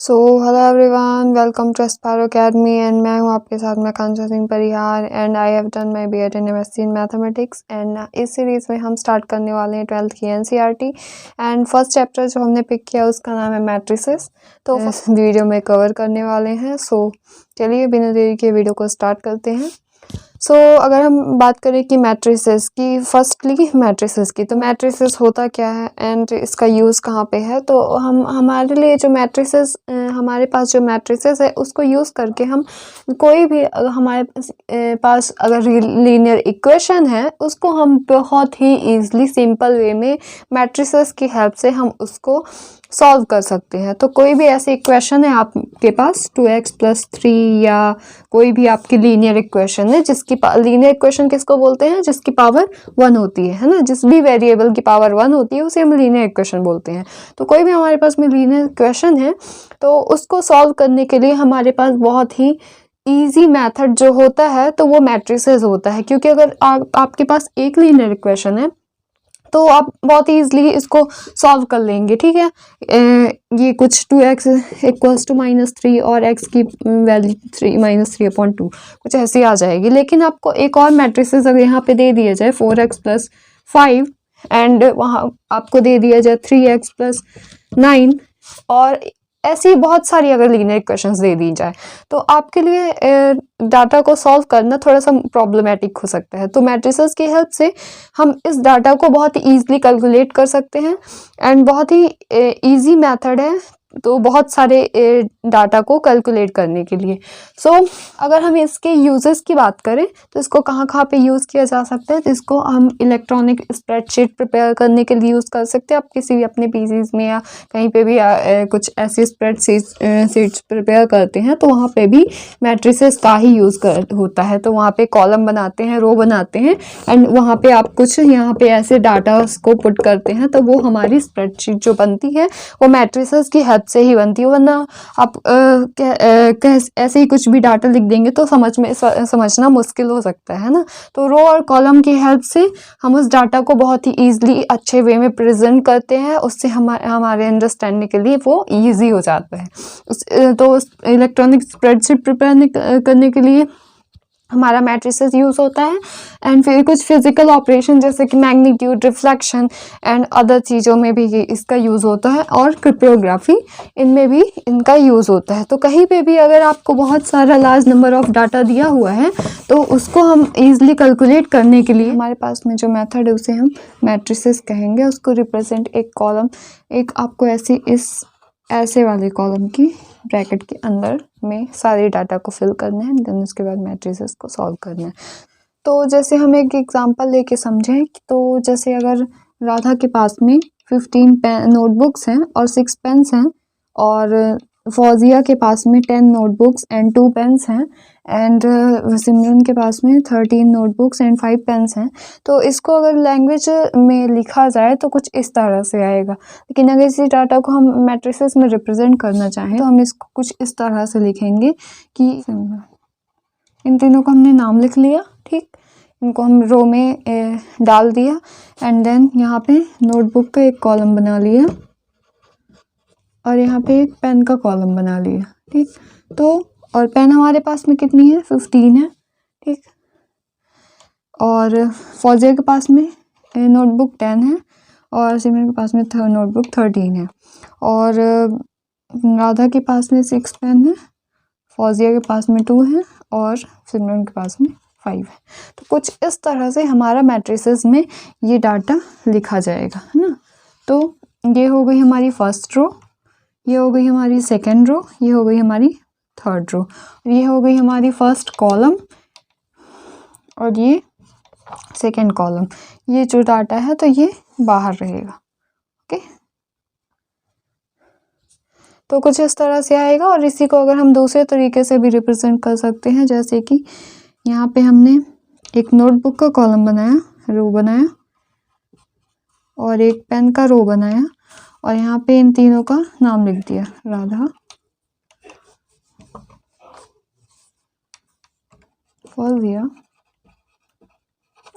So hello everyone, welcome to Aspiro academy and मैं हूं आपके साथ में Kancha Singh Parihar and I have done my BEd in MSc in mathematics. And इस series में हम स्टार्ट करने वाले हैं 12th की एनसीईआरटी एंड फर्स्ट चैप्टर जो हमने पिक किया उसका नाम है मैट्रिसेस। तो इस वीडियो में कवर करने वाले हैं। सो चलिए बिना देरी के वीडियो को स्टार्ट करते हैं। सो अगर हम बात करें कि मैट्रिसेस की, फर्स्टली मैट्रिसेस की, तो मैट्रिसेस होता क्या है एंड इसका यूज़ कहाँ पे है। तो हमारे लिए जो मैट्रिसेस, हमारे पास जो मैट्रिसेस है उसको यूज़ करके हम कोई भी हमारे पास अगर लीनियर इक्वेशन है उसको हम बहुत ही ईजिली सिंपल वे में मैट्रिसेस की हेल्प से हम उसको सॉल्व कर सकते हैं। तो कोई भी ऐसी इक्वेशन है आपके पास 2x + 3 या कोई भी आपकी लीनियर इक्वेशन है जिसकी लीनियर इक्वेशन किसको बोलते हैं, जिसकी पावर 1 होती है ना, जिस भी वेरिएबल की पावर 1 होती है उसे हम लीनियर इक्वेशन बोलते हैं। तो कोई भी हमारे पास में लीनियर इक्वेशन है तो उसको सॉल्व करने के लिए हमारे पास बहुत ही ईजी मेथड जो होता है तो वो मैट्रिसेस होता है। क्योंकि अगर आपके पास एक लीनियर इक्वेशन है तो आप बहुत ईजिली इसको सॉल्व कर लेंगे। ठीक है, ये कुछ 2x = -3 और x की वैल्यू 3 - 3/2 कुछ ऐसी आ जाएगी। लेकिन आपको एक और मैट्रिसेस अगर यहाँ पे दे दिया जाए 4x + 5 एंड वहाँ आपको दे दिया जाए 3x + 9 और ऐसी बहुत सारी अगर लीनियर इक्वेशंस दे दी जाए तो आपके लिए डाटा को सॉल्व करना थोड़ा सा प्रॉब्लमेटिक हो सकता है। तो मैट्रिसेस की हेल्प से हम इस डाटा को बहुत ईजिली कैलकुलेट कर सकते हैं एंड बहुत ही इजी मेथड है तो बहुत सारे डाटा को कैलकुलेट करने के लिए। सो अगर हम इसके यूजेस की बात करें तो इसको कहाँ कहाँ पे यूज़ किया जा सकता है। तो इसको हम इलेक्ट्रॉनिक स्प्रेडशीट प्रिपेयर करने के लिए यूज़ कर सकते हैं। आप किसी भी अपने पीसीज में या कहीं पे भी कुछ ऐसी शीट्स प्रिपेयर करते हैं तो वहाँ पे भी मैट्रिसेस का ही यूज़ होता है। तो वहाँ पे कॉलम बनाते हैं, रो बनाते हैं एंड वहाँ पे आप कुछ यहाँ पे ऐसे डाटा को पुट करते हैं तो वो हमारी स्प्रेडशीट जो बनती है वो मैट्रिसेस की हेल्प से ही बनती है। वरना आप ऐसे ही कुछ भी डाटा लिख देंगे तो समझना मुश्किल हो सकता है ना। तो रो और कॉलम की हेल्प से हम उस डाटा को बहुत ही ईजिली अच्छे वे में प्रेजेंट करते हैं, उससे हमारे अंडरस्टैंडिंग के लिए वो ईजी हो जाता है। तो इलेक्ट्रॉनिक स्प्रेडशीट प्रिपेयर करने के लिए हमारा मैट्रिसेस यूज़ होता है एंड फिर कुछ फिजिकल ऑपरेशन जैसे कि मैग्नीट्यूड, रिफ्लेक्शन एंड अदर चीज़ों में भी इसका यूज़ होता है और क्रिप्टोग्राफी, इनमें भी इनका यूज़ होता है। तो कहीं पे भी अगर आपको बहुत सारा लार्ज नंबर ऑफ डाटा दिया हुआ है तो उसको हम ईजिली कैलकुलेट करने के लिए हमारे पास में जो मेथड है उसे हम मैट्रिसेस कहेंगे। उसको रिप्रेजेंट एक कॉलम, एक आपको ऐसे वाले कॉलम की ब्रैकेट के अंदर में सारे डाटा को फिल करना है, देन उसके बाद मैट्रिसेस को सॉल्व करना है। तो जैसे हम एक एग्जांपल लेके समझें तो जैसे अगर राधा के पास में 15 नोटबुक्स हैं और 6 पेन्स हैं और फौजिया के पास में 10 नोटबुक्स एंड 2 पेन्स हैं एंड सिमरन के पास में 13 नोटबुक्स एंड 5 पेन्स हैं। तो इसको अगर लैंग्वेज में लिखा जाए तो कुछ इस तरह से आएगा। लेकिन अगर इसी डाटा को हम मैट्रिसेस में रिप्रेजेंट करना चाहें तो हम इसको कुछ इस तरह से लिखेंगे कि इन तीनों को हमने नाम लिख लिया, ठीक, इनको हम रो में डाल दिया एंड देन यहाँ पे नोटबुक का एक कॉलम बना लिया और यहाँ पे एक पेन का कॉलम बना लिया, ठीक। तो और पेन हमारे पास में कितनी है, 15 है, ठीक। और फौजिया के पास में नोटबुक 10 है और सिमरन के पास में नोटबुक 13 है और राधा के पास में 6 पेन है, फौजिया के पास में 2 है और सिमरन के पास में 5 है। तो कुछ इस तरह से हमारा मैट्रिसेस में ये डाटा लिखा जाएगा, है ना। तो ये हो गई हमारी फर्स्ट रो, ये हो गई हमारी सेकेंड रो, ये हो गई हमारी थर्ड रो, ये हो गई हमारी फर्स्ट कॉलम और ये सेकेंड कॉलम। ये जो डाटा है तो ये बाहर रहेगा, ओके। तो कुछ इस तरह से आएगा और इसी को अगर हम दूसरे तरीके से भी रिप्रेजेंट कर सकते हैं, जैसे कि यहाँ पे हमने एक नोटबुक का कॉलम बनाया, रो बनाया और एक पेन का रो बनाया और यहाँ पे इन तीनों का नाम लिख दिया, राधा, फौजिया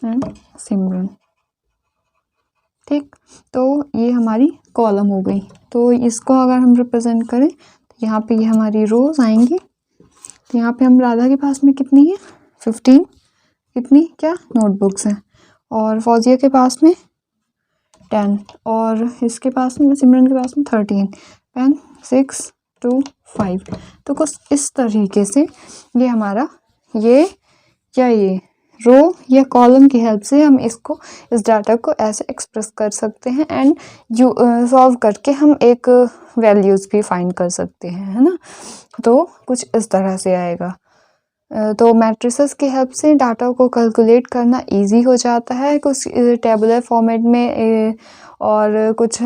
एंड सिमरन, ठीक। तो ये हमारी कॉलम हो गई। तो इसको अगर हम रिप्रेजेंट करें तो यहाँ पे ये हमारी रोज आएंगी। तो यहाँ पे हम राधा के पास में कितनी है 15 कितनी क्या नोटबुक्स हैं, और फौजिया के पास में 10, और इसके पास में सिमरन के पास में 13 पेन 6 2 5। तो कुछ इस तरीके से ये हमारा ये रो या कॉलम की हेल्प से हम इसको इस डाटा को ऐसे एक्सप्रेस कर सकते हैं एंड सॉल्व करके हम एक वैल्यूज़ भी फाइंड कर सकते हैं, है ना। तो कुछ इस तरह से आएगा। तो मैट्रिसेस की हेल्प से डाटा को कैलकुलेट करना इजी हो जाता है, कुछ टेबुलर फॉर्मेट में और कुछ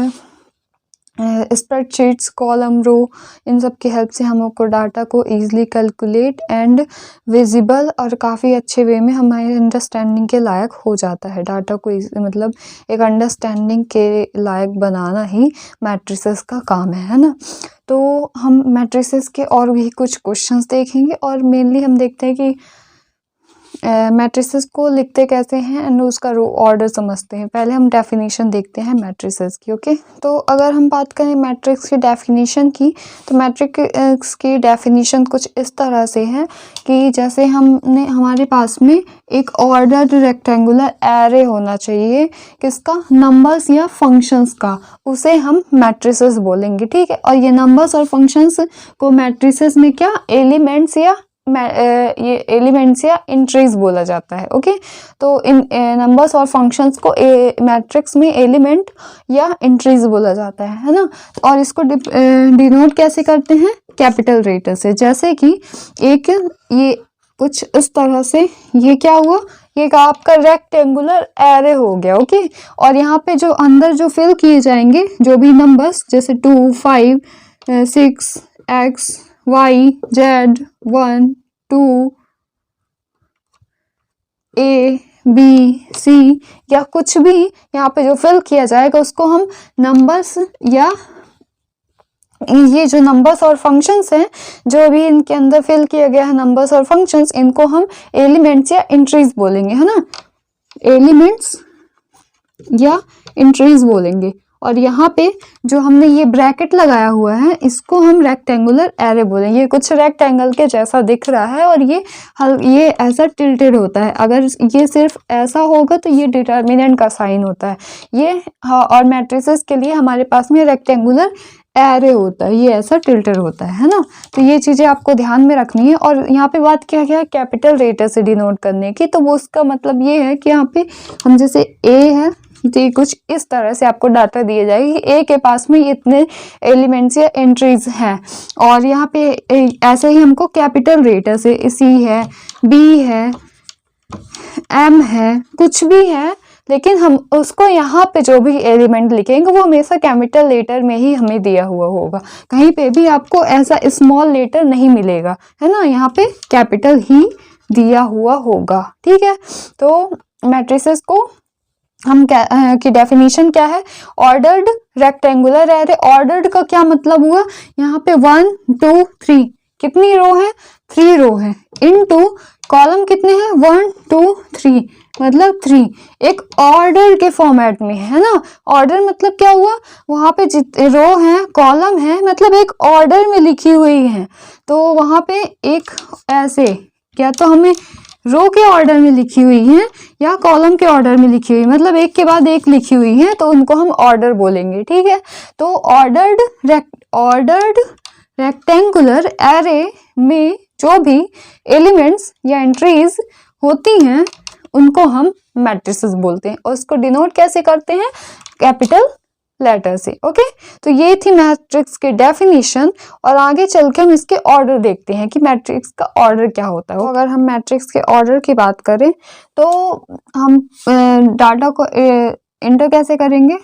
स्प्रेडशीट्स कॉलम रो इन सब की हेल्प से हम आपको डाटा को इजीली कैलकुलेट एंड विजिबल और काफ़ी अच्छे वे में हमारे अंडरस्टैंडिंग के लायक हो जाता है। डाटा को मतलब एक अंडरस्टैंडिंग के लायक बनाना ही मैट्रिसेस का काम है ना। तो हम मैट्रिसेस के और भी कुछ क्वेश्चंस देखेंगे और मेनली हम देखते हैं कि मैट्रिसेस को लिखते कैसे हैं एंड उसका रो ऑर्डर समझते हैं। पहले हम डेफिनेशन देखते हैं मैट्रिसेस की। ओके, तो अगर हम बात करें मैट्रिक्स की डेफिनेशन की, तो मैट्रिक्स की डेफिनेशन कुछ इस तरह से है कि जैसे हमारे पास में एक ऑर्डर्ड रेक्टेंगुलर एरे होना चाहिए किसका, नंबर्स या फंक्शंस का, उसे हम मैट्रिसेस बोलेंगे। ठीक है, और ये नंबर्स और फंक्शंस को मैट्रिसेस में क्या एलिमेंट्स या ये एलिमेंट्स या एंट्रीज बोला जाता है। ओके, तो इन नंबर्स और फंक्शंस को मैट्रिक्स में एलिमेंट या एंट्रीज बोला जाता है ना। और इसको डिनोट कैसे करते हैं, कैपिटल लेटर से। जैसे कि एक ये कुछ इस तरह से, ये क्या हुआ, ये आपका रेक्टेंगुलर एरे हो गया। ओके, और यहाँ पे जो अंदर जो फिल किए जाएंगे जो भी नंबर्स, जैसे 2 5 6 x y z 1 2 a b c या कुछ भी यहाँ पे जो फिल किया जाएगा उसको हम नंबर्स या ये जो नंबर्स और फंक्शंस हैं जो भी इनके अंदर फिल किया गया है नंबर्स और फंक्शंस, इनको हम एलिमेंट्स या एंट्रीज बोलेंगे, है ना। एलिमेंट्स या एंट्रीज बोलेंगे। और यहाँ पे जो हमने ये ब्रैकेट लगाया हुआ है इसको हम रेक्टेंगुलर एरे बोलेंगे। ये कुछ रेक्टेंगल के जैसा दिख रहा है और ये ऐसा टिल्टेड होता है। अगर ये सिर्फ ऐसा होगा तो ये डिटर्मिनेंट का साइन होता है ये। हाँ, और मैट्रिसेस के लिए हमारे पास में रेक्टेंगुलर एरे होता है, ये ऐसा टिल्टेड होता है ना। तो ये चीज़ें आपको ध्यान में रखनी है। और यहाँ पे बात क्या है कैपिटल लेटर से डिनोट करने की, तो वो उसका मतलब ये है कि यहाँ पे हम जैसे ए है तो ये कुछ इस तरह से आपको डाटा दिए जाएगी कि ए के पास में इतने एलिमेंट्स या एंट्रीज हैं। और यहाँ पे ऐसे ही हमको कैपिटल लेटर से सी है, बी है, एम है, कुछ भी है, लेकिन हम उसको यहाँ पे जो भी एलिमेंट लिखेंगे वो हमेशा कैपिटल लेटर में ही हमें दिया हुआ होगा। कहीं पे भी आपको ऐसा स्मॉल लेटर नहीं मिलेगा, है ना। यहाँ पे कैपिटल ही दिया हुआ होगा। ठीक है, तो मैट्रिसेस को हम की डेफिनेशन क्या है, ऑर्डर्ड रेक्टेंगुलर एरे। ऑर्डर्ड का क्या मतलब हुआ, यहाँ पे 1 2 3 कितनी रो है, 3 रो है, इनटू कॉलम कितने हैं 1 2 3 मतलब 3, एक ऑर्डर के फॉर्मेट में, है ना। ऑर्डर मतलब क्या हुआ, वहां पे रो है कॉलम है मतलब एक ऑर्डर में लिखी हुई है। तो वहां पे एक ऐसे क्या तो हमें रो के ऑर्डर में लिखी हुई है या कॉलम के ऑर्डर में लिखी हुई, मतलब एक के बाद एक लिखी हुई है, तो उनको हम ऑर्डर बोलेंगे। ठीक है, तो ऑर्डर्ड रेक्टेंगुलर एरे में जो भी एलिमेंट्स या एंट्रीज होती हैं उनको हम मैट्रिसेस बोलते हैं। और उसको डिनोट कैसे करते हैं, कैपिटल लेटर से। ओके, तो ये थी मैट्रिक्स की डेफिनेशन। और आगे चल के हम इसके ऑर्डर देखते हैं कि मैट्रिक्स का ऑर्डर क्या होता है। अगर हम मैट्रिक्स के ऑर्डर की बात करें तो हम डाटा को एंटर कैसे करेंगे,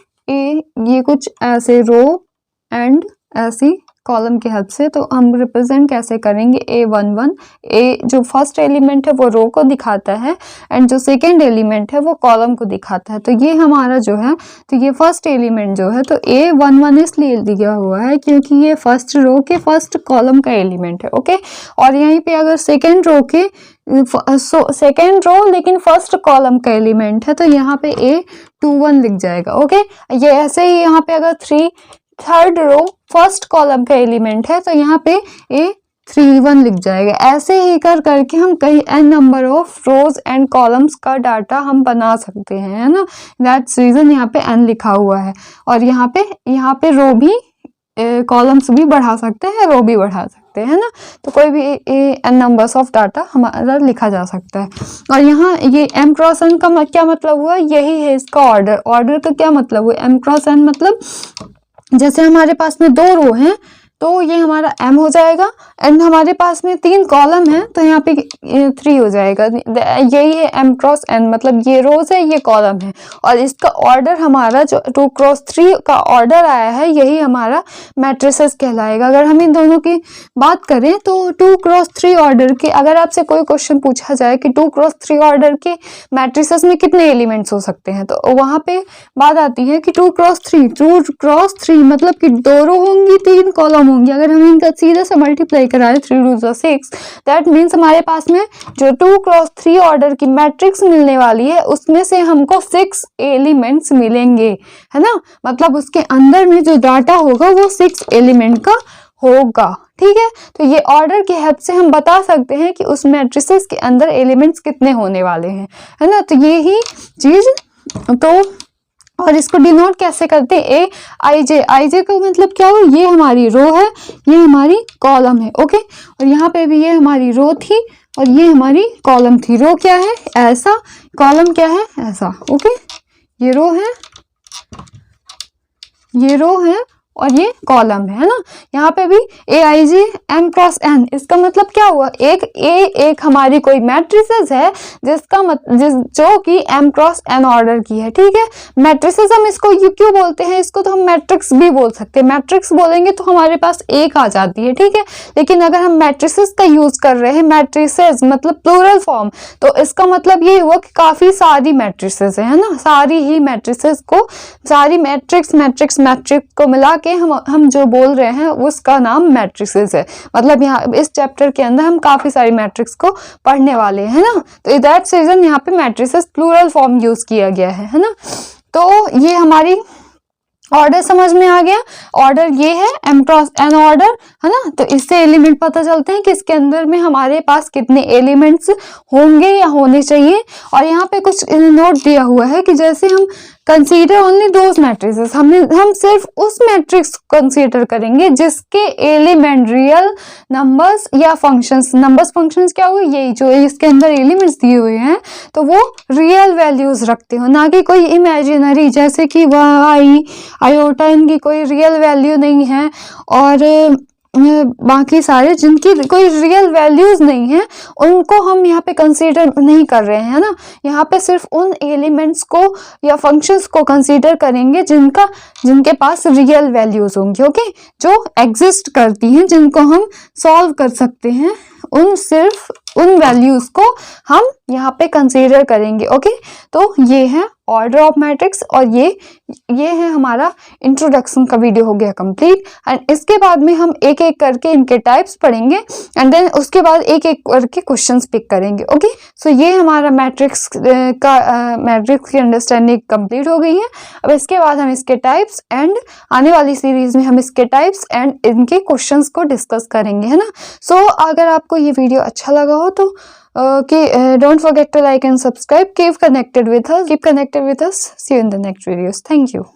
ये कुछ ऐसे रो एंड ऐसी कॉलम की हेल्प से। तो हम रिप्रेजेंट कैसे करेंगे, A11, ए जो फर्स्ट एलिमेंट है वो रो को दिखाता है एंड जो सेकेंड एलिमेंट है वो कॉलम को दिखाता है। तो ये हमारा जो है, तो ये फर्स्ट एलिमेंट जो है, तो A11 इसलिए दिया हुआ है क्योंकि ये फर्स्ट रो के फर्स्ट कॉलम का एलिमेंट है। ओके, और यहीं पे अगर सेकेंड रो के सेकेंड रो लेकिन फर्स्ट कॉलम का एलिमेंट है तो यहाँ पे A21 लिख जाएगा। ओके, ये ऐसे ही यहाँ पे अगर थर्ड रो फर्स्ट कॉलम का एलिमेंट है तो यहाँ पे A31 लिख जाएगा। ऐसे ही करके हम कई n number of rose and columns का डाटा हम बना सकते हैं, है ना। दैट्स रीजन यहाँ पे n लिखा हुआ है। और यहाँ पे रो भी कॉलम्स भी बढ़ा सकते हैं, रो भी बढ़ा सकते हैं ना। तो कोई भी n नंबर्स ऑफ डाटा हमारा लिखा जा सकता है। और यहाँ ये m क्रॉस n का क्या मतलब हुआ, यही है इसका ऑर्डर। ऑर्डर का क्या मतलब हुआ, m क्रॉस n मतलब जैसे हमारे पास में 2 रो हैं तो ये हमारा m हो जाएगा, एंड हमारे पास में 3 कॉलम है तो यहाँ पे 3 हो जाएगा। यही है m क्रॉस n, मतलब ये रोज है ये कॉलम है। और इसका ऑर्डर हमारा जो 2 क्रॉस 3 का ऑर्डर आया है यही हमारा मैट्रिसेस कहलाएगा। अगर हम इन दोनों की बात करें तो 2 क्रॉस 3 ऑर्डर के, अगर आपसे कोई क्वेश्चन पूछा जाए कि 2 क्रॉस 3 ऑर्डर के मैट्रिसेस में कितने एलिमेंट्स हो सकते हैं, तो वहां पे बात आती है कि 2 क्रॉस 3 मतलब कि 2 रो होंगी 3 कॉलम होंगी। अगर हम इनका सीधा से मल्टीप्लाई कराएं 3 2 जा 6, दैट मीन्स हमारे पास में जो 2 क्रॉस 3 ऑर्डर की मैट्रिक्स मिलने वाली है उसमें से हमको 6 एलिमेंट्स मिलेंगे, है ना। मतलब उसके अंदर में जो डाटा होगा वो 6 एलिमेंट का होगा, ठीक है। तो ये ऑर्डर की हेल्प से हम बता सकते हैं कि उस मैट्रिसेस के अंदर एलिमेंट्स कितने होने वाले हैं, है ना। तो ये ही चीज तो, और इसको डिनोट कैसे करते हैं, ए आई जे का मतलब क्या हो, ये हमारी रो है ये हमारी कॉलम है, ओके। और यहाँ पे भी ये हमारी रो थी और ये हमारी कॉलम थी। रो क्या है ऐसा, कॉलम क्या है ऐसा, ओके। ये रो है और ये कॉलम है ना। यहाँ पे भी AIJ m क्रॉस n, इसका मतलब क्या हुआ, एक हमारी कोई मैट्रिसेस है जो कि m क्रॉस n ऑर्डर की है, ठीक है। मैट्रिसेस हम इसको क्यों बोलते हैं, इसको तो हम मैट्रिक्स भी बोल सकते हैं। मैट्रिक्स बोलेंगे तो हमारे पास एक आ जाती है, ठीक है। लेकिन अगर हम मैट्रिसेस का यूज कर रहे हैं, मैट्रिसेस मतलब प्लूरल फॉर्म, तो इसका मतलब ये हुआ कि काफी सारी मैट्रिसेस है ना। सारी ही मैट्रिसेस को, सारी मैट्रिक्स को मिला के हम जो बोल रहे हैं उसका नाम मैट्रिसेस है। मतलब यहाँ इस चैप्टर के अंदर हम काफी सारी मैट्रिक्स को पढ़ने वाले हैं ना। तो दैट्स रीजन यहाँ पे मैट्रिसेस प्लूरल फॉर्म यूज किया गया है ना। तो ये हमारी ऑर्डर समझ में आ गया। ऑर्डर ये है m क्रॉस n ऑर्डर, है ना। तो इससे एलिमेंट पता चलते हैं कि इसके अंदर में हमारे पास कितने एलिमेंट्स होंगे या होने चाहिए। और यहाँ पे कुछ नोट दिया हुआ है कि जैसे हम कंसीडर ओनली दोज मैट्रिसेस, हम सिर्फ उस मैट्रिक्स को कंसीडर करेंगे जिसके एलिमेंट रियल नंबर्स या फंक्शंस, नंबर्स फंक्शंस क्या हुए, यही जो इसके अंदर एलिमेंट्स दिए हुए हैं तो वो रियल वैल्यूज रखते हो, ना कि कोई इमेजिनरी, जैसे कि वाई आयोटा इनकी कोई रियल वैल्यू नहीं है और बाकी सारे जिनकी कोई रियल वैल्यूज नहीं है उनको हम यहाँ पे कंसीडर नहीं कर रहे हैं ना। यहाँ पे सिर्फ उन एलिमेंट्स को या फंक्शंस को कंसीडर करेंगे जिनके पास रियल वैल्यूज होंगी, ओके, जो एग्जिस्ट करती हैं, जिनको हम सॉल्व कर सकते हैं, सिर्फ उन वैल्यूज को हम यहाँ पे कंसीडर करेंगे, ओके। तो ये है ऑर्डर ऑफ मैट्रिक्स और ये है हमारा इंट्रोडक्शन का वीडियो हो गया कंप्लीट। एंड इसके बाद में हम एक एक करके इनके टाइप्स पढ़ेंगे एंड देन उसके बाद एक एक करके क्वेश्चंस पिक करेंगे, ओके। सो ये हमारा मैट्रिक्स की अंडरस्टैंडिंग कंप्लीट हो गई है। अब इसके बाद हम इसके टाइप्स एंड आने वाली सीरीज में हम इसके टाइप्स एंड इनके क्वेश्चंस को डिस्कस करेंगे, है ना। सो अगर आपको ये वीडियो अच्छा लगा हो तो don't forget to like and subscribe. Keep connected with us. See you in the next videos. Thank you.